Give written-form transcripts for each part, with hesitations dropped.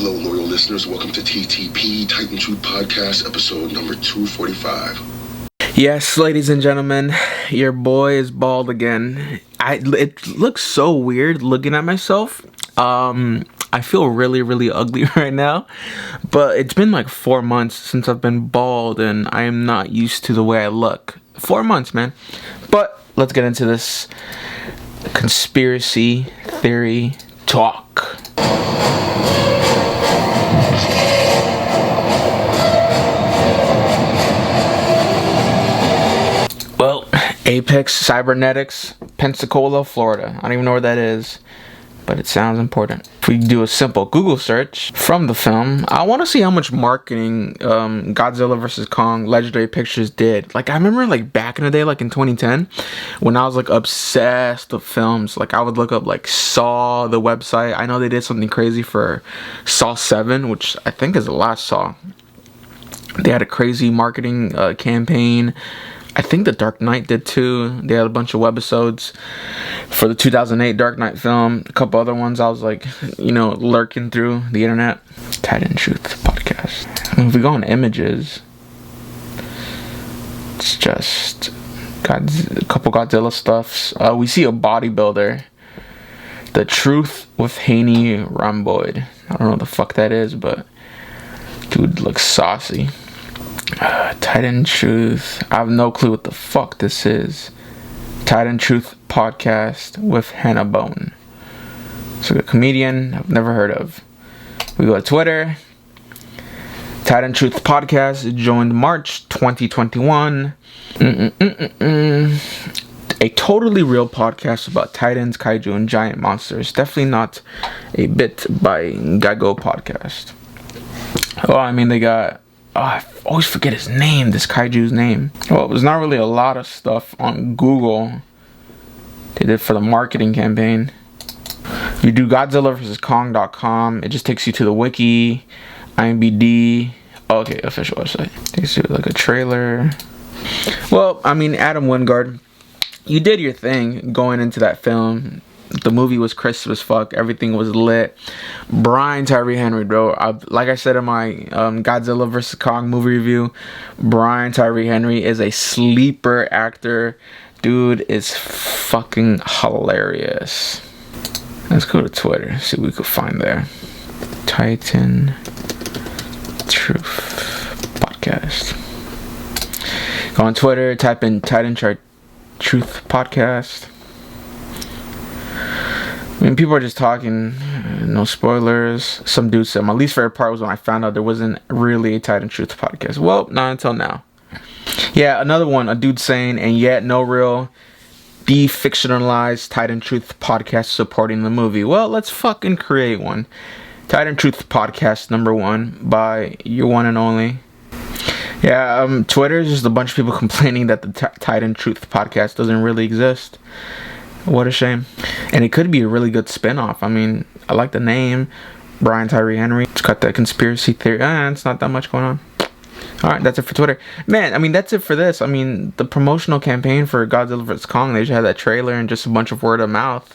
Hello, loyal listeners. Welcome to TTP, Titan Truth Podcast, episode number 245. Yes, ladies and gentlemen, your boy is bald again. It looks so weird looking at myself. I feel really, really ugly right now. But it's been like 4 months since I've been bald, and I am not used to the way I look. 4 months, man. But let's get into this conspiracy theory talk. Well, Apex Cybernetics, Pensacola, Florida. I don't even know where that is, but it sounds important. If we do a simple Google search from the film, I want to see how much marketing Godzilla vs. Kong Legendary Pictures did. Like, I remember, like, back in the day, like in 2010, when I was, like, obsessed with films. Like, I would look up, like, Saw, the website. I know they did something crazy for Saw 7, which I think is the last Saw. They had a crazy marketing campaign. I think The Dark Knight did too. They had a bunch of webisodes for the 2008 Dark Knight film. A couple other ones I was like, lurking through the internet. Titan Truth Podcast. If we go on images, it's just a couple Godzilla stuffs. We see a bodybuilder. The Truth with Haney Rhomboid. I don't know what the fuck that is, but dude looks saucy. Titan Truth. I have no clue what the fuck this is. Titan Truth Podcast with Hannah Bone. So a comedian I've never heard of. We go to Twitter. Titan Truth Podcast joined March 2021. A totally real podcast about titans, kaiju, and giant monsters. Definitely not a bit by Gago Podcast. Oh, I mean, they got... I always forget his name, this kaiju's name. Well, there's not really a lot of stuff on Google they did for the marketing campaign. You do Godzilla vs. Kong.com, it just takes you to the wiki, IMDb. Okay, official website. Takes you like a trailer. Well, I mean, Adam Wingard, you did your thing going into that film. The movie was crisp as fuck. Everything was lit. Brian Tyree Henry, bro. Like I said in my Godzilla vs. Kong movie review, Brian Tyree Henry is a sleeper actor. Dude is fucking hilarious. Let's go to Twitter. See what we could find there. Titan Truth Podcast. Go on Twitter. Type in Titan Truth Podcast. I mean, people are just talking, no spoilers. Some dude said, my least favorite part was when I found out there wasn't really a Titan Truth Podcast. Well, not until now. Yeah, another one, a dude saying, and yet no real defictionalized Titan Truth Podcast supporting the movie. Well, let's fucking create one. Titan Truth Podcast #1 by your one and only. Yeah, Twitter is just a bunch of people complaining that the Titan Truth Podcast doesn't really exist. What a shame. And it could be a really good spin-off. I mean, I like the name. Brian Tyree Henry. It's got that conspiracy theory. It's not that much going on. Alright, that's it for Twitter. Man, I mean, that's it for this. I mean, the promotional campaign for Godzilla vs. Kong, they just had that trailer and just a bunch of word of mouth.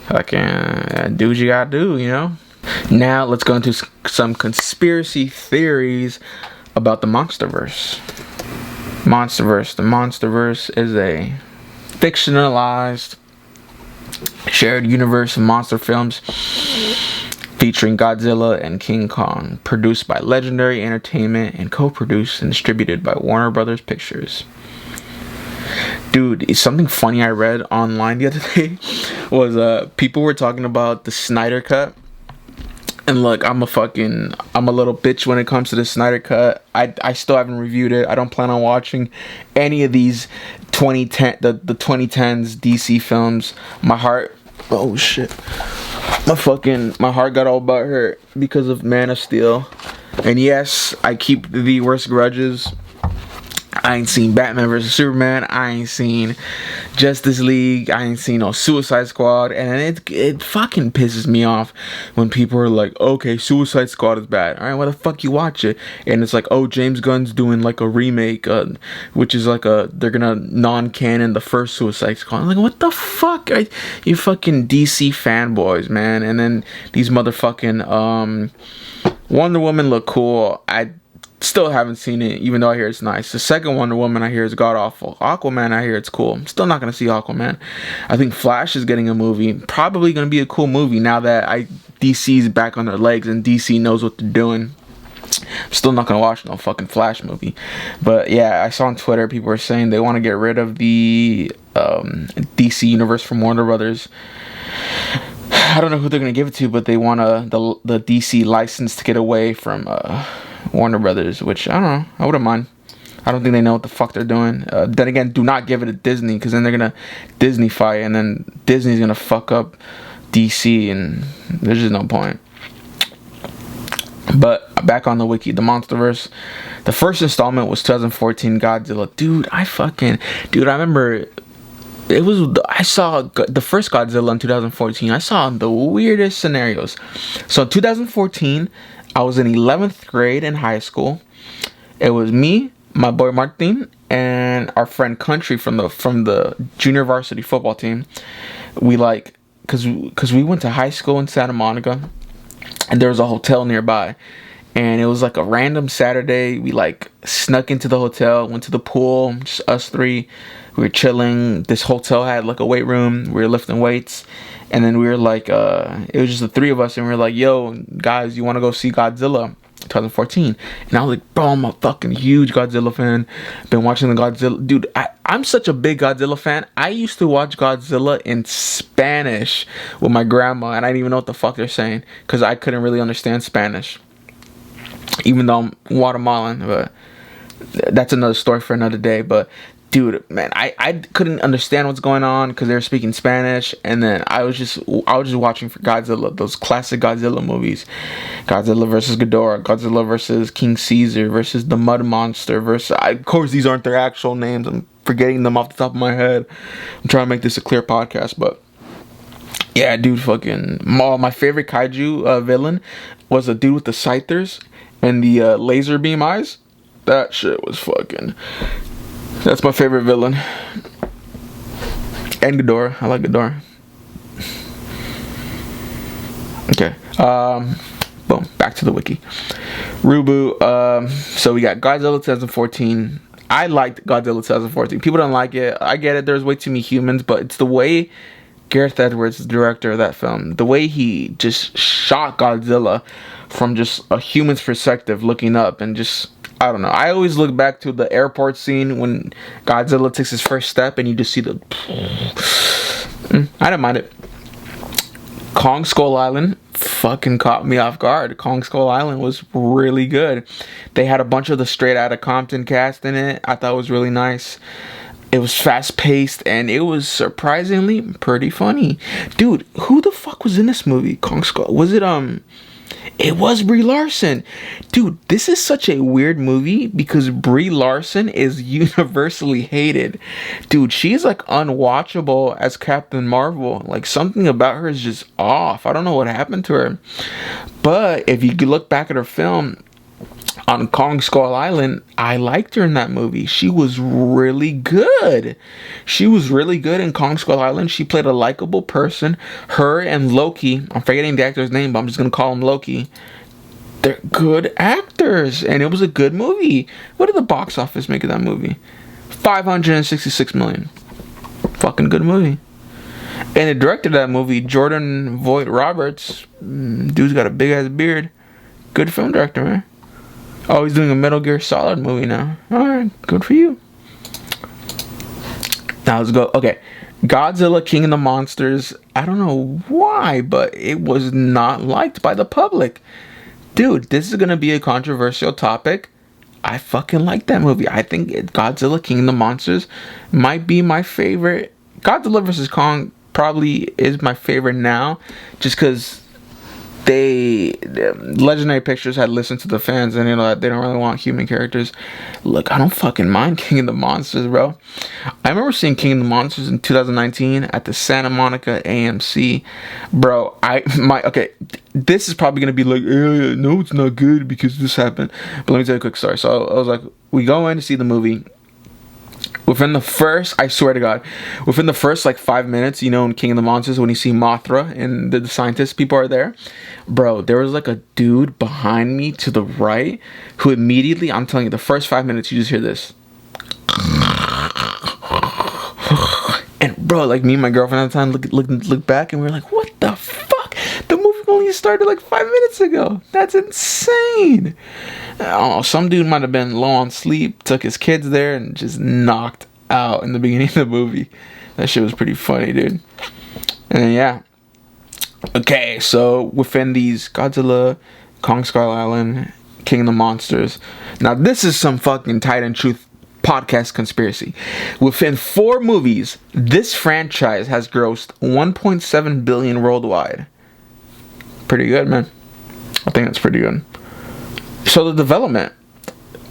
Fucking do what you gotta do, Now, let's go into some conspiracy theories about the MonsterVerse. MonsterVerse. The MonsterVerse is a fictionalized shared universe of monster films featuring Godzilla and King Kong, produced by Legendary Entertainment and co-produced and distributed by Warner Brothers Pictures. Dude, something funny I read online the other day was people were talking about the Snyder Cut. And look, I'm a little bitch when it comes to the Snyder Cut. I still haven't reviewed it. I don't plan on watching any of these the 2010s DC films. My heart, oh shit. My heart got all butthurt because of Man of Steel. And yes, I keep the worst grudges. I ain't seen Batman vs Superman. I ain't seen Justice League. I ain't seen no Suicide Squad. And it fucking pisses me off when people are like, okay, Suicide Squad is bad. Alright, why the fuck you watch it? And it's like, oh, James Gunn's doing like a remake, which is like they're gonna non-canon the first Suicide Squad. I'm like, what the fuck? You fucking DC fanboys, man. And then these motherfucking Wonder Woman look cool. I still haven't seen it, even though I hear it's nice. The second Wonder Woman I hear is god awful. Aquaman I hear it's cool. I'm still not gonna see Aquaman. I think Flash is getting a movie. Probably gonna be a cool movie now that DC's back on their legs and DC knows what they're doing. I'm still not gonna watch no fucking Flash movie. But yeah, I saw on Twitter people were saying they want to get rid of the DC universe from Warner Brothers. I don't know who they're gonna give it to, but they want the DC license to get away from Warner Brothers, which I don't know. I wouldn't mind. I don't think they know what the fuck they're doing. Then again, do not give it to Disney, because then they're gonna Disney-fy, and then Disney's gonna fuck up DC, and there's just no point. But back on the wiki, the MonsterVerse, the first installment was 2014 Godzilla. Dude, I remember. I saw the first Godzilla in 2014. I saw the weirdest scenarios. So in 2014, I was in 11th grade in high school. It was me, my boy Martin, and our friend Country from the junior varsity football team. We cause we went to high school in Santa Monica, and there was a hotel nearby. And it was like a random Saturday. We snuck into the hotel, went to the pool, just us three. We were chilling. This hotel had like a weight room. We were lifting weights. And then we were like, it was just the three of us. And we were like, yo, guys, you want to go see Godzilla 2014? And I was like, bro, I'm a fucking huge Godzilla fan. Been watching the Godzilla. Dude, I'm such a big Godzilla fan. I used to watch Godzilla in Spanish with my grandma. And I didn't even know what the fuck they're saying, because I couldn't really understand Spanish, even though I'm Guatemalan. But that's another story for another day. But dude, man, I couldn't understand what's going on because they were speaking Spanish, and then I was just watching for Godzilla, those classic Godzilla movies, Godzilla versus Ghidorah, Godzilla versus King Caesar versus the Mud Monster of course these aren't their actual names. I'm forgetting them off the top of my head. I'm trying to make this a clear podcast, but yeah, dude, fucking my favorite kaiju villain was a dude with the scythers and the laser beam eyes. That shit was fucking. That's my favorite villain. And Ghidorah. I like Ghidorah. Okay. Boom. Back to the wiki. Rubu. So we got Godzilla 2014. I liked Godzilla 2014. People don't like it. I get it. There's way too many humans, but it's the way Gareth Edwards, the director of that film, the way he just shot Godzilla from just a human's perspective, looking up, and just, I don't know. I always look back to the airport scene when Godzilla takes his first step and you just see the... I didn't mind it. Kong Skull Island fucking caught me off guard. Kong Skull Island was really good. They had a bunch of the Straight Outta Compton cast in it. I thought it was really nice. It was fast paced and it was surprisingly pretty funny. Dude, who the fuck was in this movie? Kong Skull. Was it It was Brie Larson. Dude, this is such a weird movie because Brie Larson is universally hated. Dude, she's like unwatchable as Captain Marvel. Like, something about her is just off. I don't know what happened to her. But if you look back at her film on Kong Skull Island, I liked her in that movie. She was really good. She was really good in Kong Skull Island. She played a likable person. Her and Loki, I'm forgetting the actor's name, but I'm just going to call him Loki. They're good actors, and it was a good movie. What did the box office make of that movie? $566 million. Fucking good movie. And the director of that movie, Jordan Voight Roberts, dude's got a big ass beard. Good film director, man. Oh, he's doing a Metal Gear Solid movie now. Alright, good for you. Now let's go. Okay. Godzilla King of the Monsters. I don't know why, but it was not liked by the public. Dude, this is going to be a controversial topic. I fucking like that movie. I think Godzilla King of the Monsters might be my favorite. Godzilla vs. Kong probably is my favorite now, just because Legendary Pictures had listened to the fans, and they don't really want human characters. Look, I don't fucking mind King of the Monsters, bro. I remember seeing King of the Monsters in 2019 at the Santa Monica AMC, bro. Okay, this is probably gonna be like, no, it's not good because this happened. But let me tell you a quick story. So I was like, we go in to see the movie. I swear to God, within the first like 5 minutes, in King of the Monsters, when you see Mothra and the scientists, people are there, bro, there was like a dude behind me to the right who immediately, I'm telling you, the first 5 minutes, you just hear this. And bro, like me and my girlfriend at the time look back and we were like, what the fuck? The movie only started like 5 minutes ago. That's insane. Oh, some dude might have been low on sleep, took his kids there, and just knocked out in the beginning of the movie. That shit was pretty funny, dude. And then, yeah. Okay, so within these Godzilla, Kong Skull Island, King of the Monsters. Now, this is some fucking Titan Truth podcast conspiracy. Within 4 movies, this franchise has grossed 1.7 billion worldwide. Pretty good, man. I think that's pretty good. So the development.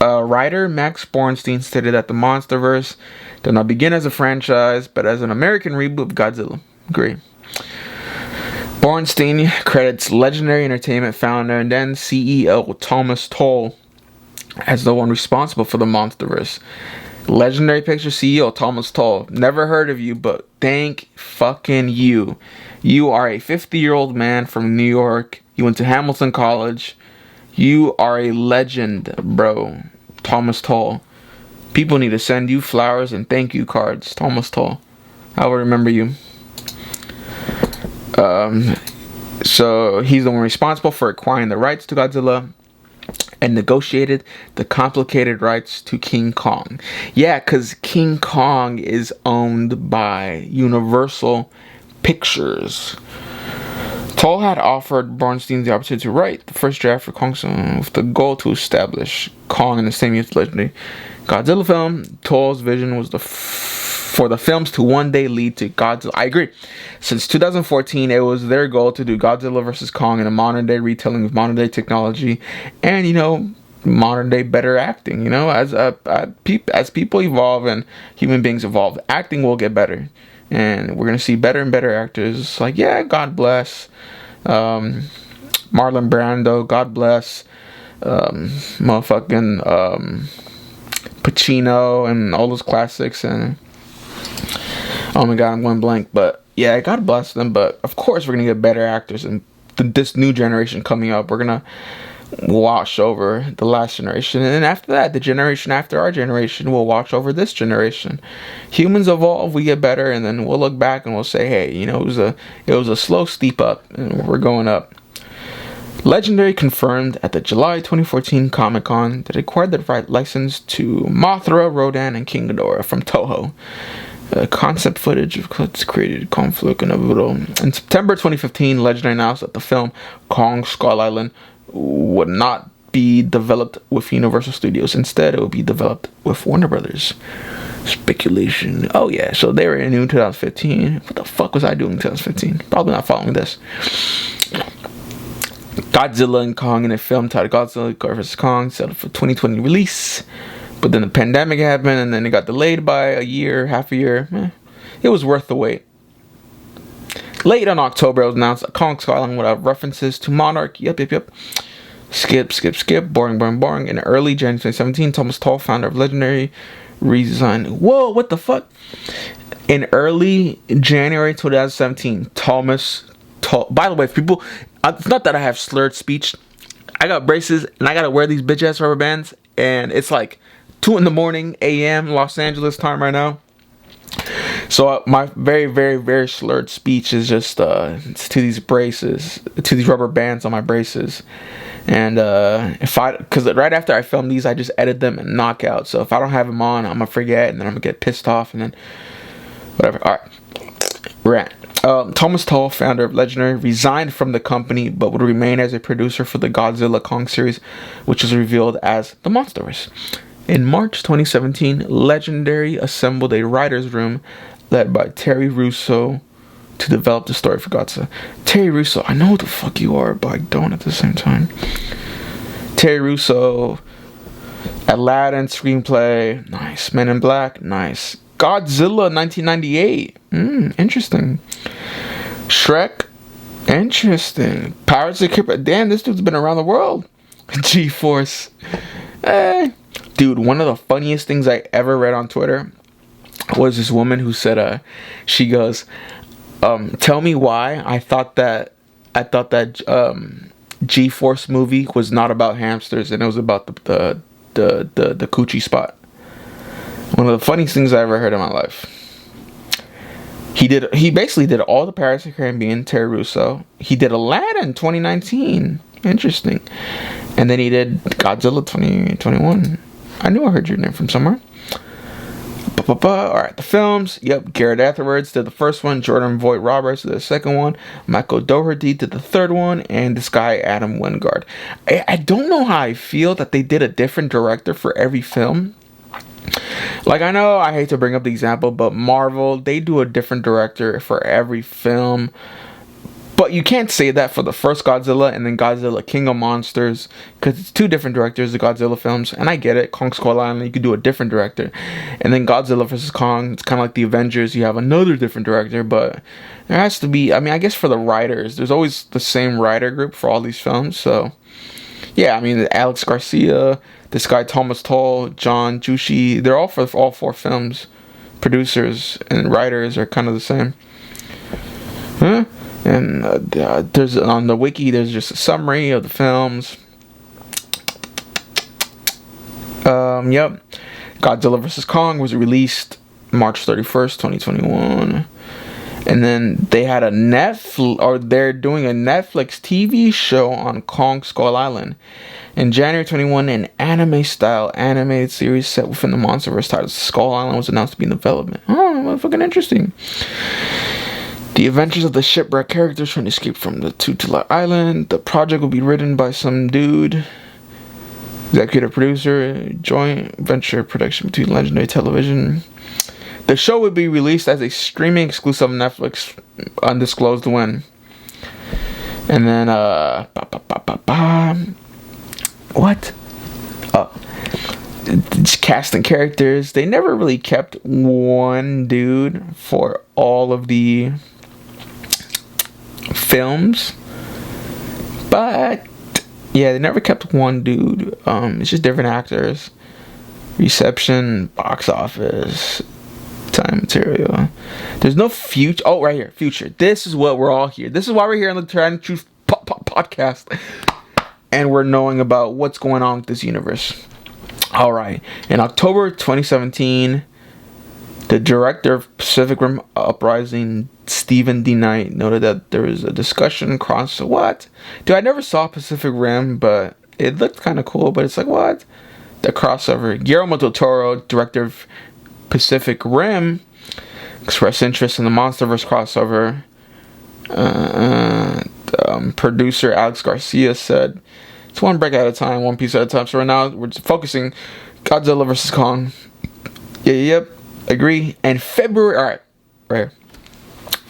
Writer Max Bornstein stated that the MonsterVerse did not begin as a franchise, but as an American reboot of Godzilla. Agree. Bornstein credits Legendary Entertainment founder and then CEO Thomas Tull as the one responsible for the MonsterVerse. Legendary Pictures CEO Thomas Tull. Never heard of you, but thank fucking you. You are a 50-year-old man from New York. You went to Hamilton College. You are a legend, bro. Thomas Tull. People need to send you flowers and thank you cards. Thomas Tull. I will remember you. So he's the one responsible for acquiring the rights to Godzilla and negotiated the complicated rights to King Kong. Yeah, because King Kong is owned by Universal Pictures. Tull had offered Bornstein the opportunity to write the first draft for Kong with the goal to establish Kong in the same year as the legendary Godzilla film. Tull's vision was for the films to one day lead to Godzilla. I agree. Since 2014, it was their goal to do Godzilla vs. Kong in a modern day retelling of modern day technology and, modern day better acting. As people evolve and human beings evolve, acting will get better. And we're going to see better and better actors. Like, yeah, God bless Marlon Brando. God bless Pacino and all those classics. And oh my God, I'm going blank. But yeah, God bless them. But of course, we're going to get better actors. And this new generation coming up, we're going to wash over the last generation, and then after that, the generation after our generation will wash over this generation. Humans evolve, we get better, and then we'll look back and we'll say, hey, it was a slow steep up, and we're going up. Legendary confirmed at the July 2014 Comic-Con that it acquired the right license to Mothra, Rodan, and King Ghidorah from Toho. Concept footage of cuts created conflict and in September 2015, Legendary announced that the film Kong Skull Island would not be developed with Universal Studios. Instead, it would be developed with Warner Brothers. Speculation. Oh yeah, so they were in 2015. What the fuck was I doing in 2015? Probably not following this. Godzilla and Kong in a film titled Godzilla vs. Kong, set for 2020 release. But then the pandemic happened, and then it got delayed by half a year. It was worth the wait. Late in October, it was announced that Kong Skull Island would have references to Monarch. Yep. Skip. Boring. In early January 2017, Thomas Tull, founder of Legendary, resigned. Whoa, what the fuck? In early January 2017, Thomas Tull. By the way, if people, it's not that I have slurred speech. I got braces, and I gotta wear these bitch ass rubber bands, and it's like 2 a.m. Los Angeles time right now. So my very, very, very slurred speech is just to these braces, to these rubber bands on my braces. And because right after I film these, I just edit them and knock out. So if I don't have them on, I'm gonna forget, and then I'm gonna get pissed off, and then whatever. All right, rant. Thomas Tull, founder of Legendary, resigned from the company, but would remain as a producer for the Godzilla Kong series, which was revealed as the MonsterVerse. In March 2017, Legendary assembled a writer's room led by Terry Russo, to develop the story for Godzilla. Terry Russo, I know who the fuck you are, but I don't at the same time. Terry Russo, Aladdin screenplay, nice. Men in Black, nice. Godzilla 1998, interesting. Shrek, interesting. Pirates of the Caribbean, damn, this dude's been around the world. G-Force, dude, one of the funniest things I ever read on Twitter was this woman who said, she goes, tell me why I thought that G-Force movie was not about hamsters and it was about the coochie spot. One of the funniest things I ever heard in my life. He basically did all the Pirates of the Caribbean, Terry Russo. He did Aladdin 2019. Interesting. And then he did Godzilla 2021. I knew I heard your name from somewhere. Alright, the films. Yep, Garrett Edwards did the first one. Jordan Voight Roberts did the second one. Michael Dougherty did the third one. And this guy, Adam Wingard. I don't know how I feel that they did a different director for every film. Like, I know I hate to bring up the example, but Marvel, they do a different director for every film. But you can't say that for the first Godzilla and then Godzilla King of Monsters, because it's two different directors, the Godzilla films. And I get it, Kong Skull Island, you could do a different director. And then Godzilla vs. Kong, it's kind of like the Avengers, you have another different director. But there has to be, I mean, I guess for the writers, there's always the same writer group for all these films. So, yeah, I mean, Alex Garcia, this guy Thomas Tull, John Jushi, they're all for all four films. Producers and writers are kind of the same. Huh? And there's on the wiki, there's just a summary of the films. Yep. Godzilla vs. Kong was released March 31st, 2021. And then they had they're doing a Netflix TV show on Kong Skull Island. In January 21, an anime-style animated series set within the MonsterVerse titled Skull Island was announced to be in development. Oh, fucking interesting. The adventures of the shipwrecked characters trying to escape from the Tutela Island. The project will be written by some dude. Executive producer. Joint venture production between Legendary Television. The show will be released as a streaming exclusive on Netflix. Undisclosed when. And then, what? Just casting characters. They never really kept one dude for all of the films, but yeah, they never kept one dude. It's just different actors. Reception, box office, time material. There's no future. Oh, right here, future. This is what we're all here. This is why we're here on the Trying to Truth podcast, and we're knowing about what's going on with this universe. All right, in October 2017. The director of Pacific Rim Uprising, Stephen D. Knight, noted that there was a discussion across what? Dude, I never saw Pacific Rim, but it looked kind of cool. But it's like, what? The crossover. Guillermo del Toro, director of Pacific Rim, expressed interest in the MonsterVerse crossover. Producer Alex Garcia said, it's one break at a time, one piece at a time. So right now, we're just focusing Godzilla vs. Kong. Yep. Agree. And February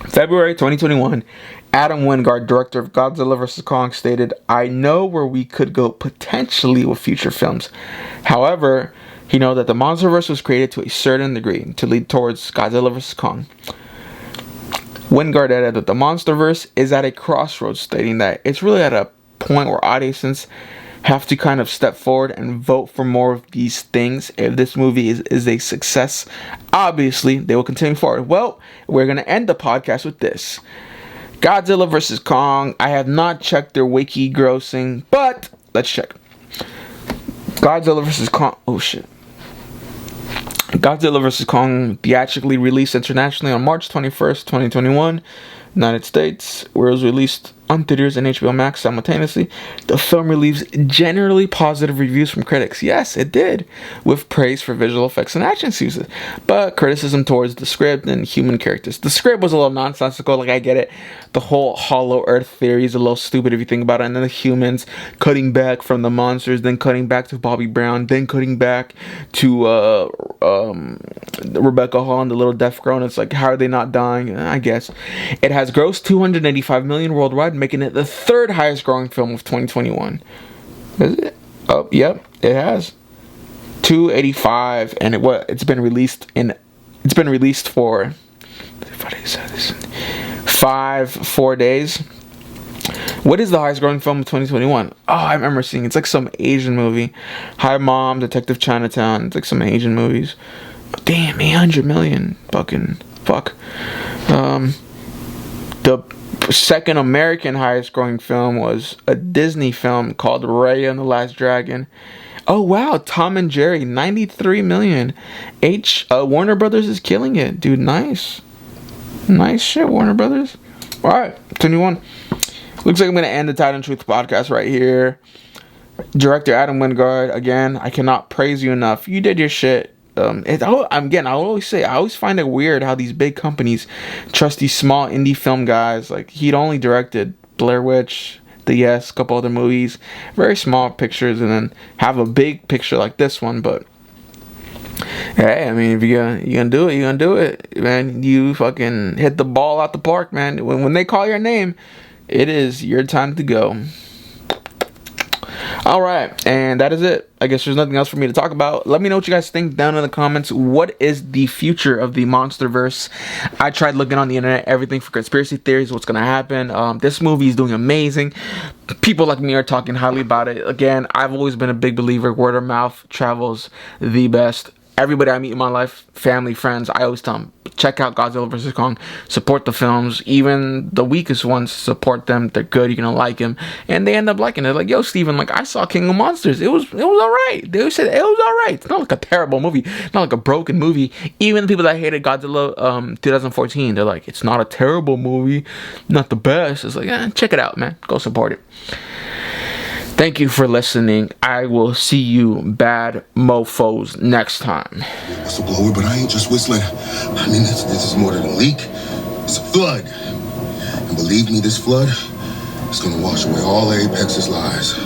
2021, Adam Wingard, director of Godzilla vs. Kong, stated, I know where we could go potentially with future films. However, he knows that the MonsterVerse was created to a certain degree to lead towards Godzilla vs. Kong. Wingard added that the MonsterVerse is at a crossroads, stating that it's really at a point where audiences have to kind of step forward and vote for more of these things. If this movie is a success, obviously they will continue forward. Well, we're going to end the podcast with this. Godzilla vs. Kong. I have not checked their wiki grossing, but let's check. Godzilla vs. Kong. Oh shit. Godzilla vs. Kong theatrically released internationally on March 21st, 2021. United States, where it was released on theaters and HBO Max simultaneously. The film receives generally positive reviews from critics. Yes, it did, with praise for visual effects and action sequences, but criticism towards the script and human characters. The script was a little nonsensical, like I get it. The whole Hollow Earth theory is a little stupid if you think about it, and then the humans cutting back from the monsters, then cutting back to Bobby Brown, then cutting back to Rebecca Hall and the little deaf girl, and it's like, how are they not dying? I guess. It has has grossed 285 million worldwide, making it the third highest growing film of 2021. Is it? Oh, yep, it has 285, and it's been released for 4 days. What is the highest growing film of 2021? Oh, I remember seeing it's like some Asian movie. Hi Mom, Detective Chinatown. It's like some Asian movies. Damn, 800 million. Fucking fuck. The second American highest growing film was a Disney film called Raya and the Last Dragon. Oh wow, Tom and Jerry, 93 million. Warner Brothers is killing it, dude. Nice shit, Warner Brothers. All right, 21. Looks like I'm gonna end the Titan Truth podcast right here. Director Adam Wingard, again, I cannot praise you enough. You did your shit. I always find it weird how these big companies trust these small indie film guys. Like, he'd only directed Blair Witch, The Yes, a couple other movies, very small pictures, and then have a big picture like this one. But hey, I mean, if you're gonna do it, you're gonna do it, man. You fucking hit the ball out the park, man. When they call your name, it is your time to go. Alright, and that is it. I guess there's nothing else for me to talk about. Let me know what you guys think down in the comments. What is the future of the MonsterVerse? I tried looking on the internet, everything for conspiracy theories, what's going to happen. This movie is doing amazing. People like me are talking highly about it. Again, I've always been a big believer. Word of mouth travels the best. Everybody I meet in my life, family, friends, I always tell them, check out Godzilla vs. Kong. Support the films. Even the weakest ones, support them. They're good. You're going to like them. And they end up liking it. Like, yo, Steven, like, I saw King of Monsters. It was all right. They said it was all right. It's not like a terrible movie. Not like a broken movie. Even the people that hated Godzilla 2014, they're like, it's not a terrible movie. Not the best. It's like, check it out, man. Go support it. Thank you for listening. I will see you bad mofos next time. Whistleblower, but I ain't just whistling. I mean, this is more than a leak. It's a flood. And believe me, this flood is gonna wash away all Apex's lies.